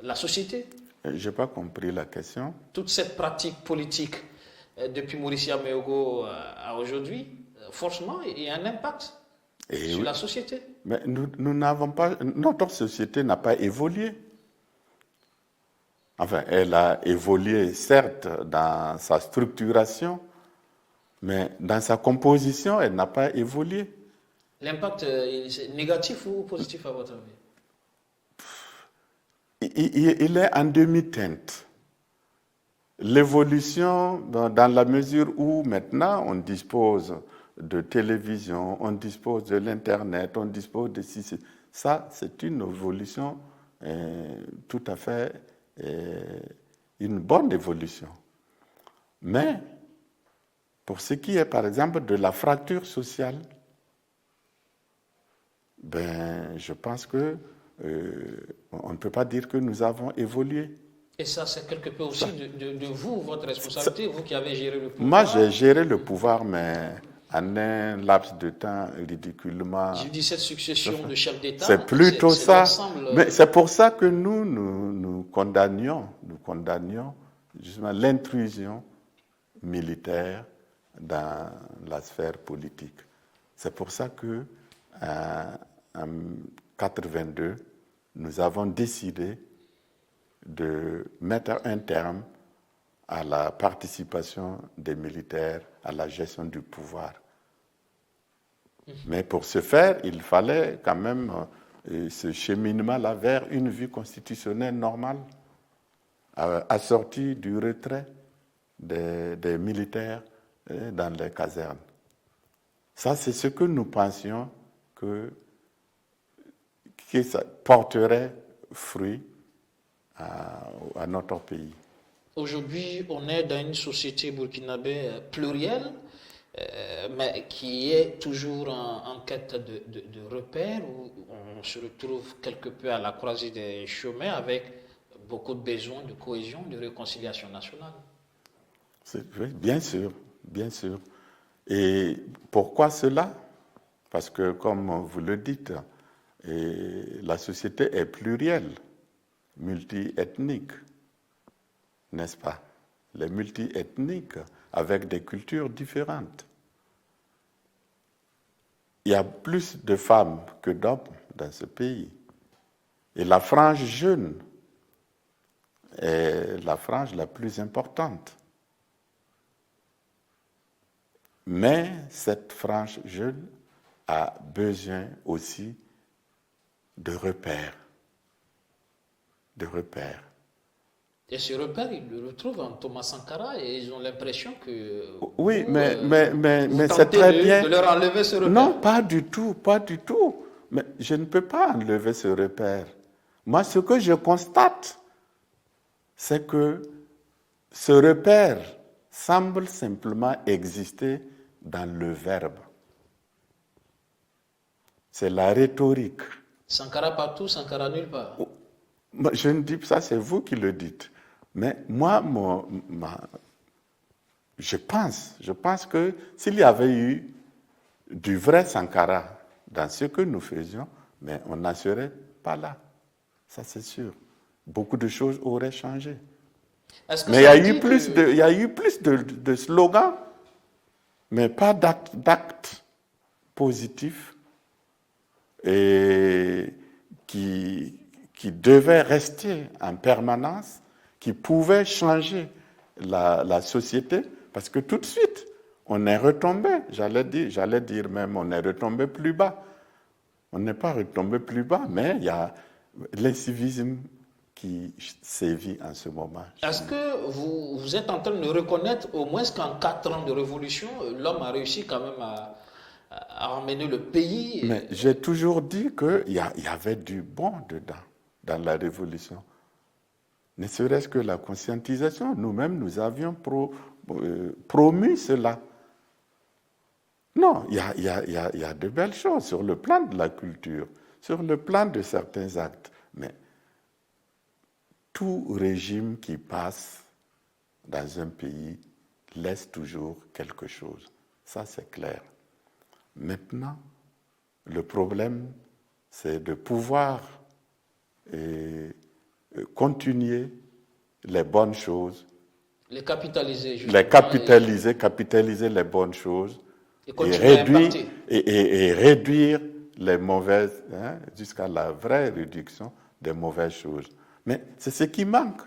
la société. Je n'ai pas compris la question. Toute cette pratique politique, depuis Maurice Yameogo à aujourd'hui, forcément, il y a un impact sur la société. Mais nous n'avons pas, notre société n'a pas évolué. Enfin, elle a évolué, certes, dans sa structuration, mais dans sa composition, elle n'a pas évolué. L'impact est négatif ou positif à votre avis? Il est en demi-teinte. L'évolution, dans la mesure où maintenant on dispose de télévision, on dispose de l'Internet, on dispose de ceci. Ça, c'est une évolution tout à fait, une bonne évolution. Mais, pour ce qui est, par exemple, de la fracture sociale, je pense que on ne peut pas dire que nous avons évolué. Et ça, c'est quelque peu aussi de vous, votre responsabilité, vous qui avez géré le pouvoir. Moi, j'ai géré le pouvoir, mais en un laps de temps ridiculement... Je dis cette succession de chefs d'État. C'est plutôt ça. Mais c'est pour ça que nous condamnions justement l'intrusion militaire dans la sphère politique. C'est pour ça que en 1982, nous avons décidé de mettre un terme à la participation des militaires à la gestion du pouvoir. Mais pour ce faire, il fallait quand même ce cheminement-là vers une vie constitutionnelle normale, assortie du retrait des militaires dans les casernes. Ça, c'est ce que nous pensions que ça porterait fruit à notre pays. Aujourd'hui, on est dans une société burkinabé plurielle, mais qui est toujours en quête de repères, où on se retrouve quelque peu à la croisée des chemins avec beaucoup de besoins de cohésion, de réconciliation nationale. Oui, bien sûr, bien sûr. Et pourquoi cela? Parce que, comme vous le dites, la société est plurielle, multiethnique, n'est-ce pas? Les multiethniques avec des cultures différentes. Il y a plus de femmes que d'hommes dans ce pays. Et la frange jeune est la frange la plus importante. Mais cette frange jeune a besoin aussi de repères. De repères. Et ce repère, ils le retrouvent en Thomas Sankara et ils ont l'impression que... Oui, vous, mais c'est très bien. De leur enlever ce repère. Non, pas du tout, pas du tout. Mais je ne peux pas enlever ce repère. Moi, ce que je constate, c'est que ce repère semble simplement exister dans le verbe. C'est la rhétorique. Sankara partout, Sankara nulle part. Je ne dis pas ça, c'est vous qui le dites. Mais moi, je pense que s'il y avait eu du vrai Sankara dans ce que nous faisions, mais on n'en serait pas là. Ça, c'est sûr. Beaucoup de choses auraient changé. Mais il y a eu plus de slogans, mais pas d'actes positifs et qui devaient rester en permanence, qui pouvaient changer la société, parce que tout de suite, on est retombé, j'allais dire même, on est retombé plus bas. On n'est pas retombé plus bas, mais il y a l'incivisme qui sévit en ce moment. Est-ce que vous êtes en train de reconnaître au moins qu'en 4 ans de révolution, l'homme a réussi quand même à emmener le pays? Mais j'ai toujours dit qu'il y avait du bon dedans, dans la révolution. Ne serait-ce que la conscientisation. Nous-mêmes, nous avions promu cela. Non, il y a de belles choses sur le plan de la culture, sur le plan de certains actes. Mais tout régime qui passe dans un pays laisse toujours quelque chose. Ça, c'est clair. Maintenant, le problème, c'est de pouvoir continuer les bonnes choses. Les capitaliser, justement. Les capitaliser les bonnes choses. Et réduire les mauvaises, jusqu'à la vraie réduction des mauvaises choses. Mais c'est ce qui manque.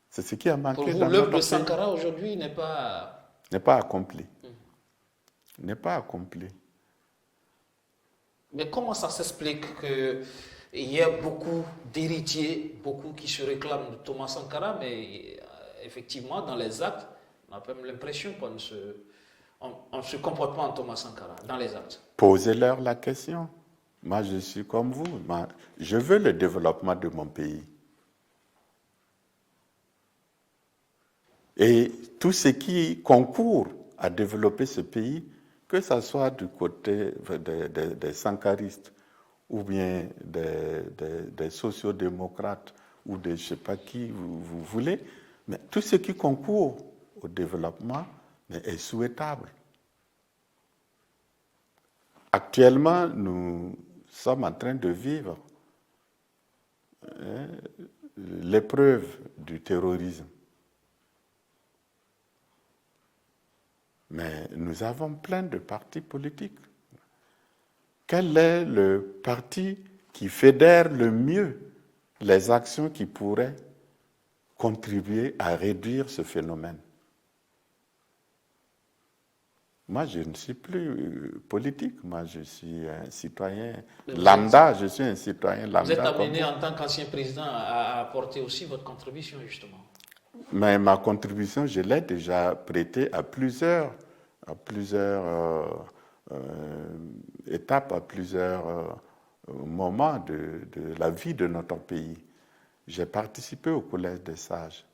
C'est ce qui a manqué. Pour vous, l'œuvre de Sankara aujourd'hui n'est pas accomplie. N'est pas accomplie. Mais comment ça s'explique qu'il y a beaucoup d'héritiers, beaucoup qui se réclament de Thomas Sankara, mais effectivement, dans les actes, on a même l'impression qu'on ne se comporte pas en Thomas Sankara, dans les actes. Posez-leur la question. Moi, je suis comme vous. Je veux le développement de mon pays. Et tout ce qui concourt à développer ce pays, que ce soit du côté des sankaristes ou bien des sociodémocrates ou de je ne sais pas qui vous voulez, mais tout ce qui concourt au développement est souhaitable. Actuellement, nous sommes en train de vivre l'épreuve du terrorisme. Mais nous avons plein de partis politiques. Quel est le parti qui fédère le mieux les actions qui pourraient contribuer à réduire ce phénomène? Moi, je ne suis plus politique. Moi, je suis un citoyen lambda. Je suis un citoyen lambda. Vous êtes amené en tant qu'ancien président à apporter aussi votre contribution, justement. Mais ma contribution, je l'ai déjà prêtée à plusieurs étapes, à plusieurs moments de la vie de notre pays. J'ai participé au Collège des Sages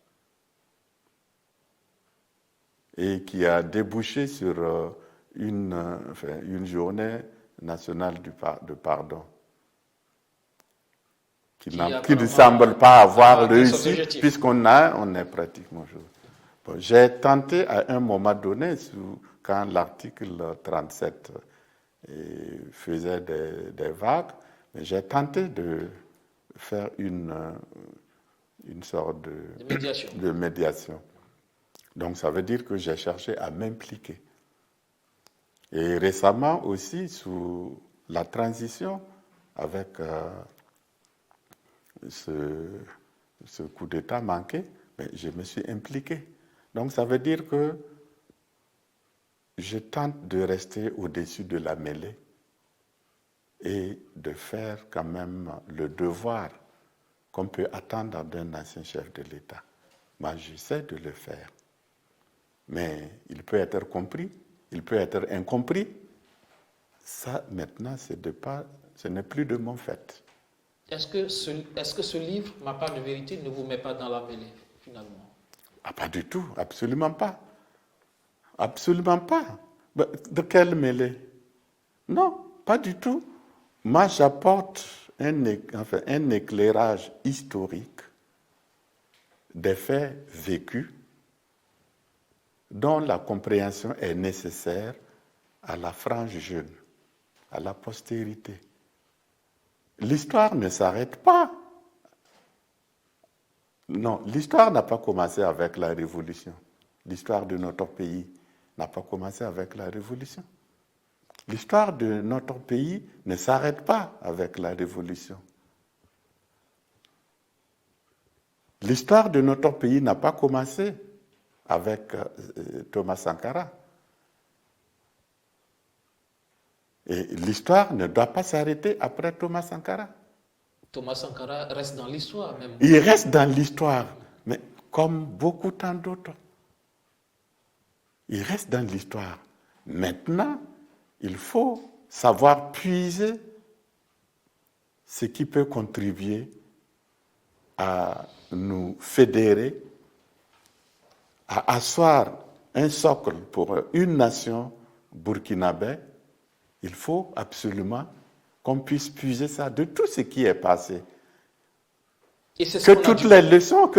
et qui a débouché sur une journée nationale de pardon qui ne semble pas avoir réussi, puisqu'on est pratiquement jour. Bon, j'ai tenté à un moment donné, quand l'article 37 faisait des vagues, mais j'ai tenté de faire une sorte de médiation. Donc ça veut dire que j'ai cherché à m'impliquer. Et récemment aussi, sous la transition, avec ce coup d'État manqué, mais je me suis impliqué. Donc ça veut dire que je tente de rester au-dessus de la mêlée et de faire quand même le devoir qu'on peut attendre d'un ancien chef de l'État. Moi, j'essaie de le faire. Mais il peut être compris, il peut être incompris. Ça, maintenant, ce n'est plus de mon fait. Est-ce que ce livre, Ma part de vérité, ne vous met pas dans la mêlée, finalement? Ah, pas du tout, absolument pas. Absolument pas. De quelle mêlée? Non, pas du tout. Moi, j'apporte un éclairage historique des faits vécus dont la compréhension est nécessaire à la frange jeune, à la postérité. L'histoire ne s'arrête pas. Non, l'histoire n'a pas commencé avec la Révolution. L'histoire de notre pays n'a pas commencé avec la Révolution. L'histoire de notre pays ne s'arrête pas avec la Révolution. L'histoire de notre pays n'a pas commencé avec Thomas Sankara. Et l'histoire ne doit pas s'arrêter après Thomas Sankara. Thomas Sankara reste dans l'histoire même. Il reste dans l'histoire, mais comme beaucoup tant d'autres. Il reste dans l'histoire. Maintenant, il faut savoir puiser ce qui peut contribuer à nous fédérer, à asseoir un socle pour une nation burkinabé. Il faut absolument qu'on puisse puiser ça de tout ce qui est passé. Et c'est Que toutes les leçons,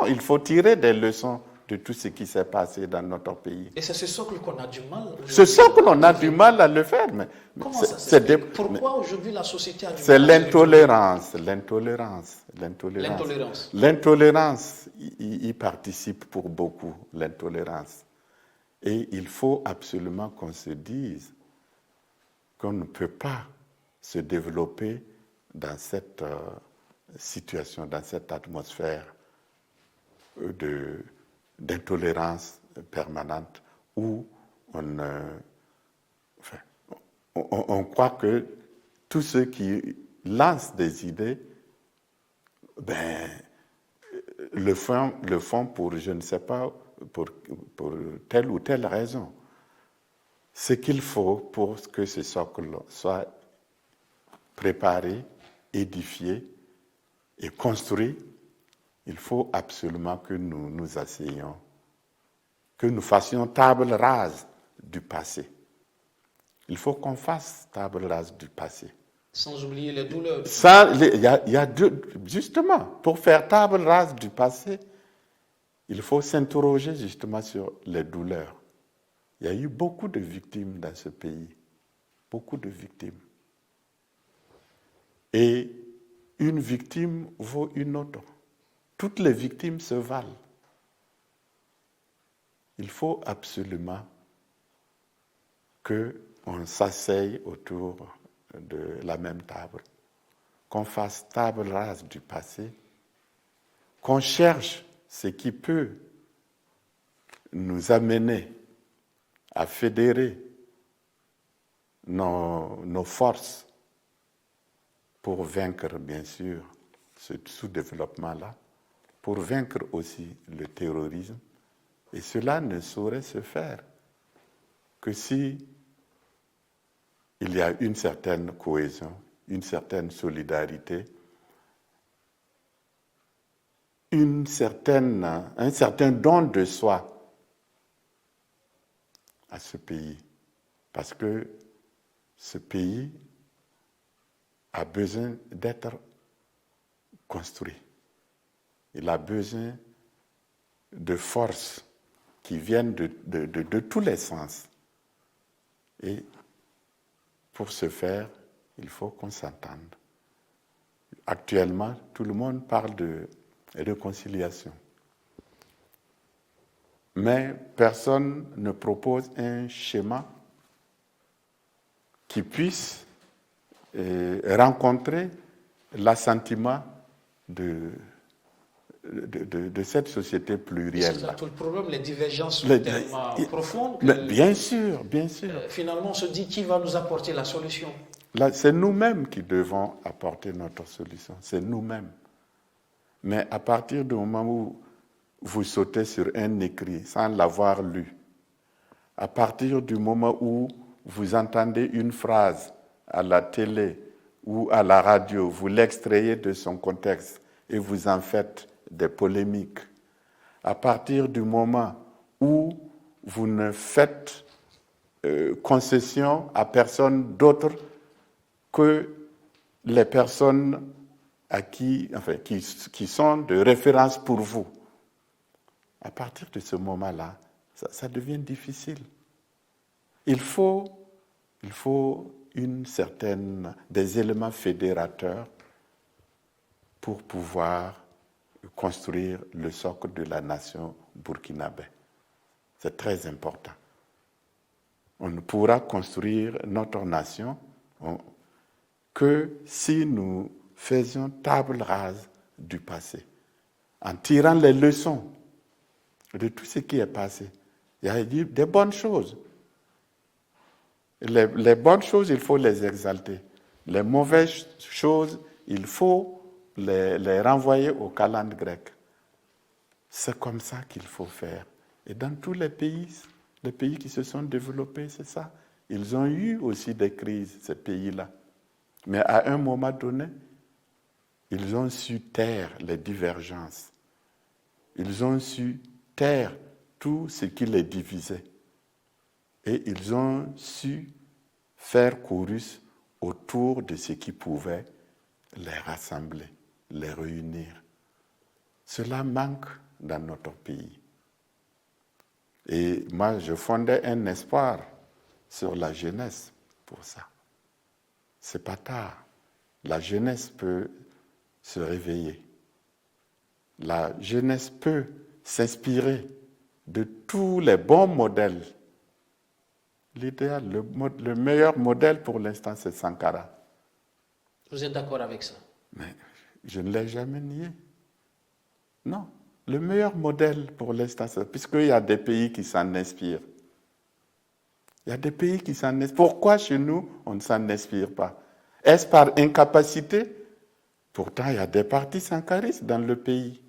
il faut tirer des leçons de tout ce qui s'est passé dans notre pays. Et c'est ce socle qu'on a du mal. Ce socle, on a du mal à le faire. Mais comment ça s'explique? Pourquoi aujourd'hui la société a du mal? C'est l'intolérance. L'intolérance y participe pour beaucoup, l'intolérance. Et il faut absolument qu'on se dise qu'on ne peut pas se développer dans cette situation, dans cette atmosphère d'intolérance permanente où on croit que tous ceux qui lancent des idées le font pour, je ne sais pas, pour telle ou telle raison. Ce qu'il faut pour que ce socle soit préparé, édifié et construit, il faut absolument que nous nous asseyions, que nous fassions table rase du passé. Il faut qu'on fasse table rase du passé. Sans oublier les douleurs. Justement, pour faire table rase du passé, il faut s'interroger justement sur les douleurs. Il y a eu beaucoup de victimes dans ce pays, beaucoup de victimes. Et une victime vaut une autre. Toutes les victimes se valent. Il faut absolument qu'on s'asseye autour de la même table, qu'on fasse table rase du passé, qu'on cherche ce qui peut nous amener à fédérer nos forces pour vaincre, bien sûr, ce sous-développement-là, pour vaincre aussi le terrorisme. Et cela ne saurait se faire que si il y a une certaine cohésion, une certaine solidarité, un certain don de soi à ce pays. Parce que ce pays a besoin d'être construit. Il a besoin de forces qui viennent de tous les sens. Et pour ce faire, il faut qu'on s'entende. Actuellement, tout le monde parle de réconciliation. Mais personne ne propose un schéma qui puisse rencontrer l'assentiment de cette société plurielle. C'est ça tout le problème, les divergences sont tellement profondes. Bien sûr. Finalement, on se dit qui va nous apporter la solution. Là, c'est nous-mêmes qui devons apporter notre solution. C'est nous-mêmes. Mais à partir du moment où vous sautez sur un écrit sans l'avoir lu, à partir du moment où vous entendez une phrase à la télé ou à la radio, vous l'extrayez de son contexte et vous en faites des polémiques. À partir du moment où vous ne faites concession à personne d'autre que les personnes qui sont de référence pour vous. À partir de ce moment-là, ça devient difficile. Il faut des éléments fédérateurs pour pouvoir construire le socle de la nation burkinabé. C'est très important. On ne pourra construire notre nation que si nous faisions table rase du passé, en tirant les leçons de tout ce qui est passé. Il y a des bonnes choses. Les bonnes choses, il faut les exalter. Les mauvaises choses, il faut les renvoyer au calende grec. C'est comme ça qu'il faut faire. Et dans tous les pays qui se sont développés, c'est ça. Ils ont eu aussi des crises, ces pays-là. Mais à un moment donné, ils ont su taire les divergences. Ils ont su taire tout ce qui les divisait. Et ils ont su faire chorus autour de ce qui pouvait les rassembler, les réunir. Cela manque dans notre pays. Et moi, je fondais un espoir sur la jeunesse pour ça. C'est pas tard. La jeunesse peut se réveiller. La jeunesse peut s'inspirer de tous les bons modèles. L'idéal, le meilleur modèle pour l'instant, c'est Sankara. Vous êtes d'accord avec ça? Mais je ne l'ai jamais nié. Non. Le meilleur modèle pour l'instant, c'est puisqu'il y a des pays qui s'en inspirent. Il y a des pays qui s'en inspirent. Pourquoi chez nous, on ne s'en inspire pas? Est-ce par incapacité? Pourtant, il y a des partis sankaristes dans le pays.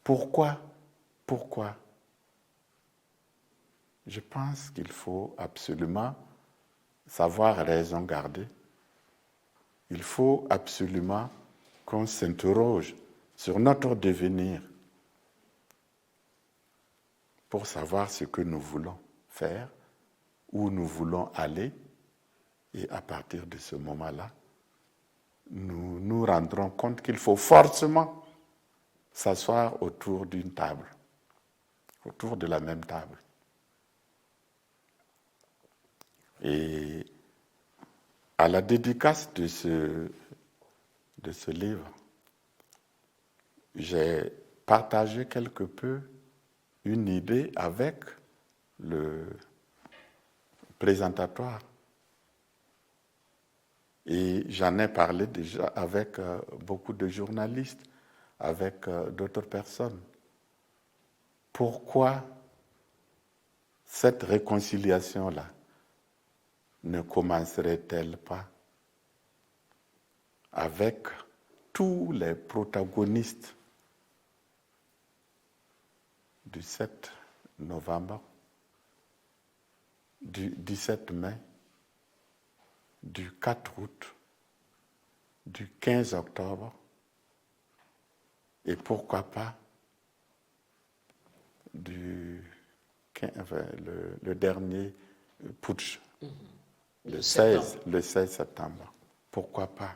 Pourquoi? Je pense qu'il faut absolument savoir raison garder. Il faut absolument qu'on s'interroge sur notre devenir pour savoir ce que nous voulons faire, où nous voulons aller, et à partir de ce moment-là, nous nous rendrons compte qu'il faut forcément s'asseoir autour d'une table, autour de la même table. Et à la dédicace de ce livre, j'ai partagé quelque peu une idée avec le présentatoire. Et j'en ai parlé déjà avec beaucoup de journalistes, avec d'autres personnes. Pourquoi cette réconciliation-là ne commencerait-elle pas avec tous les protagonistes du 7 novembre, du 17 mai, du 4 août, du 15 octobre, et pourquoi pas le dernier putsch, le 16 septembre. Pourquoi pas?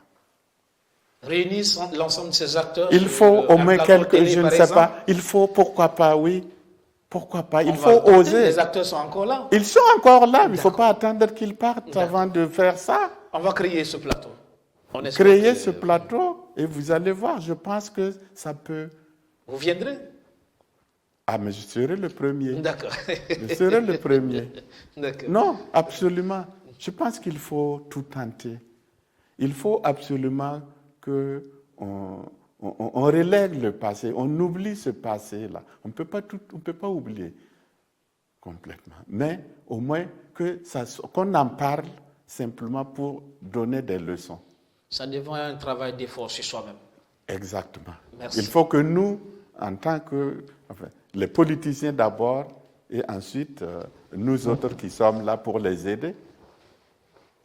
Réunir l'ensemble de ces acteurs. Il faut au moins je ne sais pas. Il faut, pourquoi pas, oui. Pourquoi pas? Il faut oser. Les acteurs sont encore là. Ils sont encore là, mais il ne faut pas attendre qu'ils partent avant de faire ça. On va créer ce plateau. Créer ce plateau et vous allez voir, je pense que ça peut... Vous viendrez? Ah, mais je serai le premier. D'accord. Je serai le premier. D'accord. Non, absolument. Je pense qu'il faut tout tenter. Il faut absolument qu'on relègue le passé, on oublie ce passé-là. On ne peut pas oublier complètement. Mais au moins qu'on en parle simplement pour donner des leçons. Ça devient un travail d'effort sur soi-même. Exactement. Merci. Il faut que nous, en tant que... les politiciens d'abord, et ensuite nous autres qui sommes là pour les aider,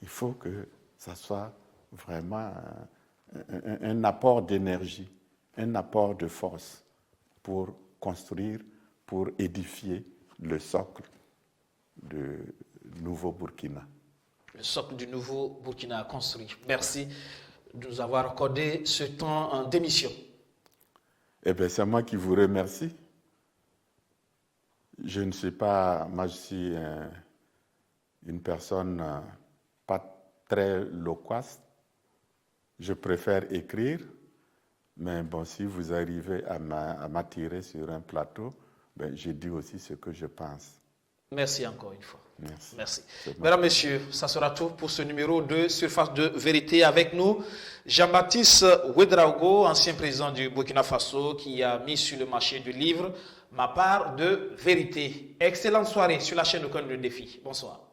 il faut que ça soit vraiment un apport d'énergie, un apport de force pour construire, pour édifier le socle du nouveau Burkina. Le socle du nouveau Burkina construit. Merci de nous avoir accordé ce temps d'émission. Eh bien, c'est moi qui vous remercie. Je ne suis pas, moi je suis une personne pas très loquace. Je préfère écrire, mais bon, si vous arrivez à m'attirer sur un plateau, ben, je dis aussi ce que je pense. Merci encore une fois. Merci. Merci. Mesdames, Messieurs, ça sera tout pour ce numéro de Surface de Vérité. Avec nous, Jean-Baptiste Ouedraogo, ancien président du Burkina Faso, qui a mis sur le marché du livre Ma part de vérité. Excellente soirée sur la chaîne de Cône de Défi. Bonsoir.